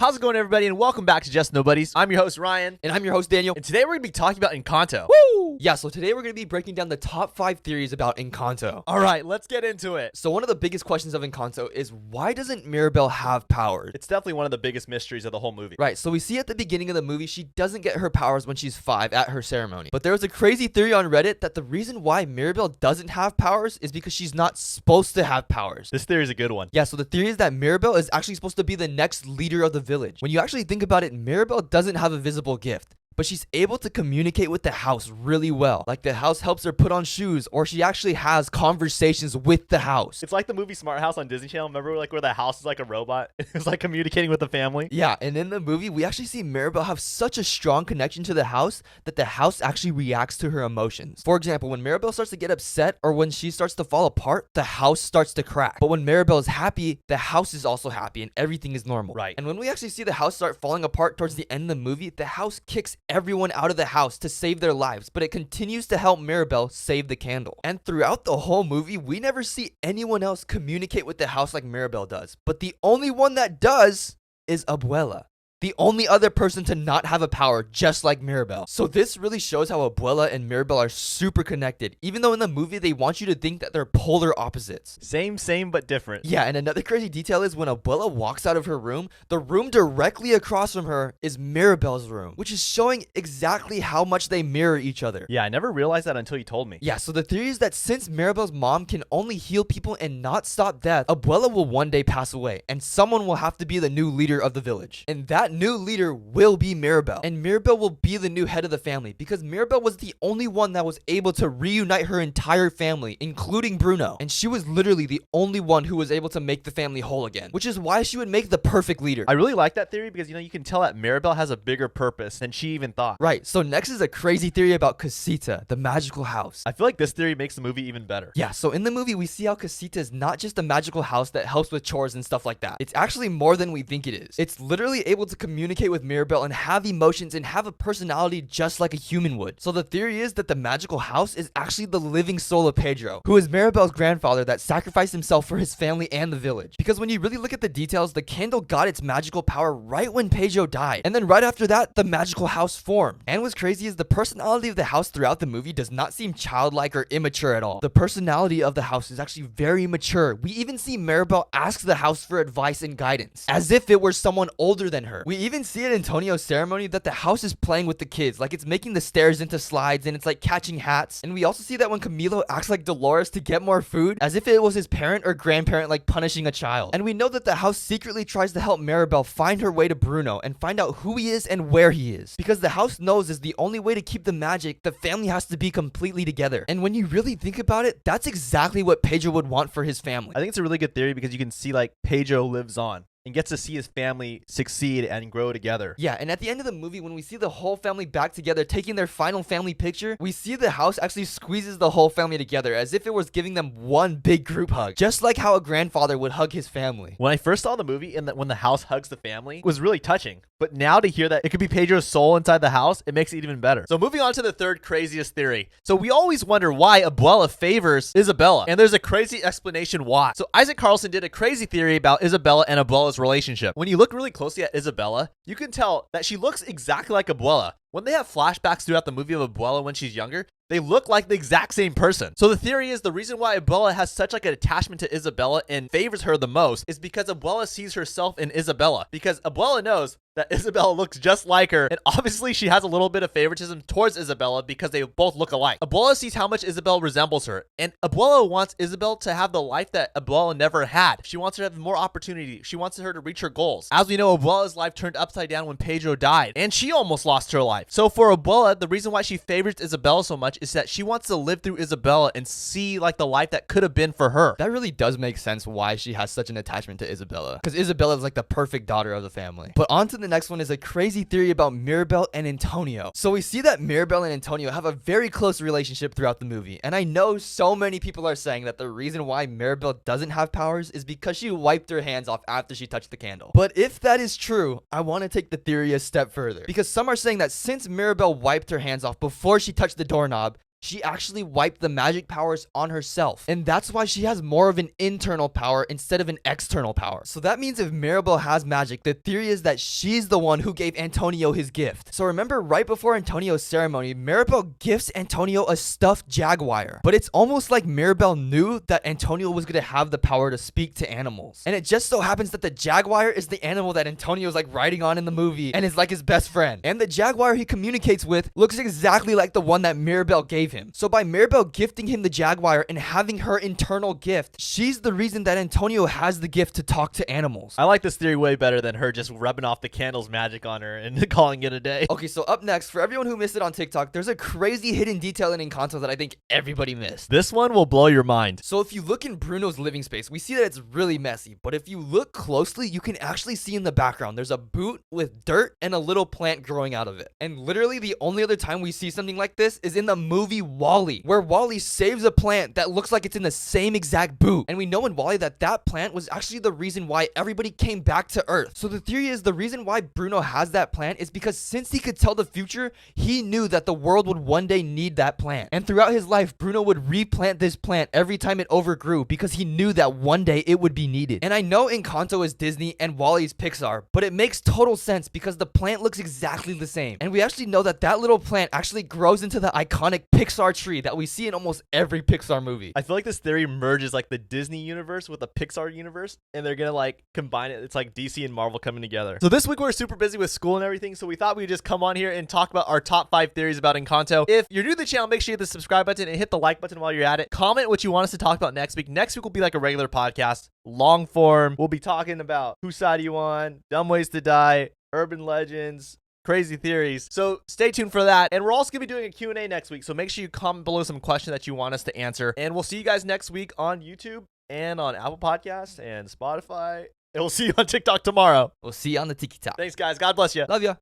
How's it going, everybody, and welcome back to Just Nobodies. I'm your host, Ryan. And I'm your host, Daniel. And today we're going to be talking about Encanto. Woo! Yeah, so today we're going to be breaking down the top 5 theories about Encanto. All right, let's get into it. So one of the biggest questions of Encanto is, why doesn't Mirabel have powers? It's definitely one of the biggest mysteries of the whole movie. Right, so we see at the beginning of the movie, she doesn't get her powers when she's 5 at her ceremony. But there was a crazy theory on Reddit that the reason why Mirabel doesn't have powers is because she's not supposed to have powers. This theory is a good one. Yeah, so the theory is that Mirabel is actually supposed to be the next leader of the village. When you actually think about it, Mirabel doesn't have a visible gift, but she's able to communicate with the house really well. Like the house helps her put on shoes, or she actually has conversations with the house. It's like the movie Smart House on Disney Channel. Remember where the house is like a robot? It's like communicating with the family. Yeah, and in the movie, we actually see Mirabel have such a strong connection to the house that the house actually reacts to her emotions. For example, when Mirabel starts to get upset or when she starts to fall apart, the house starts to crack. But when Mirabel is happy, the house is also happy and everything is normal. Right. And when we actually see the house start falling apart towards the end of the movie, the house kicks everyone out of the house to save their lives, but it continues to help Mirabel save the candle. And throughout the whole movie, we never see anyone else communicate with the house like Mirabel does. But the only one that does is Abuela. The only other person to not have a power, just like Mirabel. So this really shows how Abuela and Mirabel are super connected, even though in the movie they want you to think that they're polar opposites. Same, but different. Yeah, and another crazy detail is when Abuela walks out of her room, the room directly across from her is Mirabel's room, which is showing exactly how much they mirror each other. Yeah, I never realized that until you told me. Yeah, so the theory is that since Mirabel's mom can only heal people and not stop death, Abuela will one day pass away, and someone will have to be the new leader of the village. And that new leader will be Mirabel, and Mirabel will be the new head of the family because Mirabel was the only one that was able to reunite her entire family, including Bruno, and she was literally the only one who was able to make the family whole again, which is why she would make the perfect leader. I really like that theory because, you can tell that Mirabel has a bigger purpose than she even thought. Right, so next is a crazy theory about Casita, the magical house. I feel like this theory makes the movie even better. Yeah, so in the movie, we see how Casita is not just a magical house that helps with chores and stuff like that. It's actually more than we think it is. It's literally able to communicate with Mirabel and have emotions and have a personality just like a human would. So the theory is that the magical house is actually the living soul of Pedro, who is Mirabel's grandfather that sacrificed himself for his family and the village. Because when you really look at the details, the candle got its magical power right when Pedro died. And then right after that, the magical house formed. And what's crazy is the personality of the house throughout the movie does not seem childlike or immature at all. The personality of the house is actually very mature. We even see Mirabel ask the house for advice and guidance, as if it were someone older than her. We even see it in Antonio's ceremony that the house is playing with the kids, like it's making the stairs into slides and it's like catching hats. And we also see that when Camilo acts like Dolores to get more food, as if it was his parent or grandparent like punishing a child. And we know that the house secretly tries to help Mirabel find her way to Bruno and find out who he is and where he is, because the house knows is the only way to keep the magic, the family has to be completely together. And when you really think about it, that's exactly what Pedro would want for his family. I think it's a really good theory because you can see like Pedro lives on and gets to see his family succeed and grow together. Yeah, and at the end of the movie, when we see the whole family back together taking their final family picture, we see the house actually squeezes the whole family together as if it was giving them one big group hug, just like how a grandfather would hug his family. When I first saw the movie and when the house hugs the family, it was really touching. But now to hear that it could be Pedro's soul inside the house, it makes it even better. So moving on to the third craziest theory. So we always wonder why Abuela favors Isabella, and there's a crazy explanation why. So Isaac Carlson did a crazy theory about Isabella and Abuela's relationship. When you look really closely at Isabella, you can tell that she looks exactly like Abuela. When they have flashbacks throughout the movie of Abuela when she's younger, they look like the exact same person. So the theory is the reason why Abuela has such like an attachment to Isabella and favors her the most is because Abuela sees herself in Isabella. Because Abuela knows that Isabella looks just like her, and obviously she has a little bit of favoritism towards Isabella because they both look alike. Abuela sees how much Isabella resembles her, and Abuela wants Isabella to have the life that Abuela never had. She wants her to have more opportunity. She wants her to reach her goals. As we know, Abuela's life turned upside down when Pedro died, and she almost lost her life. So for Abuela, the reason why she favors Isabella so much is that she wants to live through Isabella and see like the life that could have been for her. That really does make sense why she has such an attachment to Isabella, because Isabella is like the perfect daughter of the family. But on to the next one is a crazy theory about Mirabel and Antonio. So we see that Mirabel and Antonio have a very close relationship throughout the movie, and I know so many people are saying that the reason why Mirabel doesn't have powers is because she wiped her hands off after she touched the candle. But if that is true, I want to take the theory a step further, because some are saying that since Mirabel wiped her hands off before she touched the doorknob, She actually wiped the magic powers on herself. And that's why she has more of an internal power instead of an external power. So that means if Mirabel has magic, the theory is that she's the one who gave Antonio his gift. So remember, right before Antonio's ceremony, Mirabel gifts Antonio a stuffed jaguar. But it's almost like Mirabel knew that Antonio was gonna have the power to speak to animals. And it just so happens that the jaguar is the animal that Antonio's like riding on in the movie and is like his best friend. And the jaguar he communicates with looks exactly like the one that Mirabel gave him. So by Mirabel gifting him the jaguar and having her internal gift, she's the reason that Antonio has the gift to talk to animals. I like this theory way better than her just rubbing off the candle's magic on her and calling it a day. Okay, so up next, for everyone who missed it on TikTok, there's a crazy hidden detail in Encanto that I think everybody missed. This one will blow your mind. So if you look in Bruno's living space, we see that it's really messy, but if you look closely, you can actually see in the background, there's a boot with dirt and a little plant growing out of it. And literally the only other time we see something like this is in the movie WALL-E, where WALL-E saves a plant that looks like it's in the same exact boot. And we know in WALL-E that that plant was actually the reason why everybody came back to Earth. So the theory is the reason why Bruno has that plant is because since he could tell the future, he knew that the world would one day need that plant. And throughout his life, Bruno would replant this plant every time it overgrew because he knew that one day it would be needed. And I know Encanto is Disney and WALL-E is Pixar, but it makes total sense because the plant looks exactly the same. And we actually know that that little plant actually grows into the iconic Pixar tree that we see in almost every Pixar movie. I feel like this theory merges like the Disney universe with the Pixar universe, and they're gonna like combine it. It's like DC and Marvel coming together. So this week we're super busy with school and everything, so we thought we'd just come on here and talk about our top 5 theories about Encanto. If you're new to the channel, make sure you hit the subscribe button and hit the like button while you're at it. Comment what you want us to talk about next week. Next week will be like a regular podcast, long form. We'll be talking about Whose Side Are You On, Dumb Ways to Die, urban legends, crazy theories. So stay tuned for that. And we're also going to be doing a Q&A next week. So make sure you comment below some questions that you want us to answer. And we'll see you guys next week on YouTube and on Apple Podcasts and Spotify. And we'll see you on TikTok tomorrow. We'll see you on the Tiki Talk. Thanks, guys. God bless you. Love ya.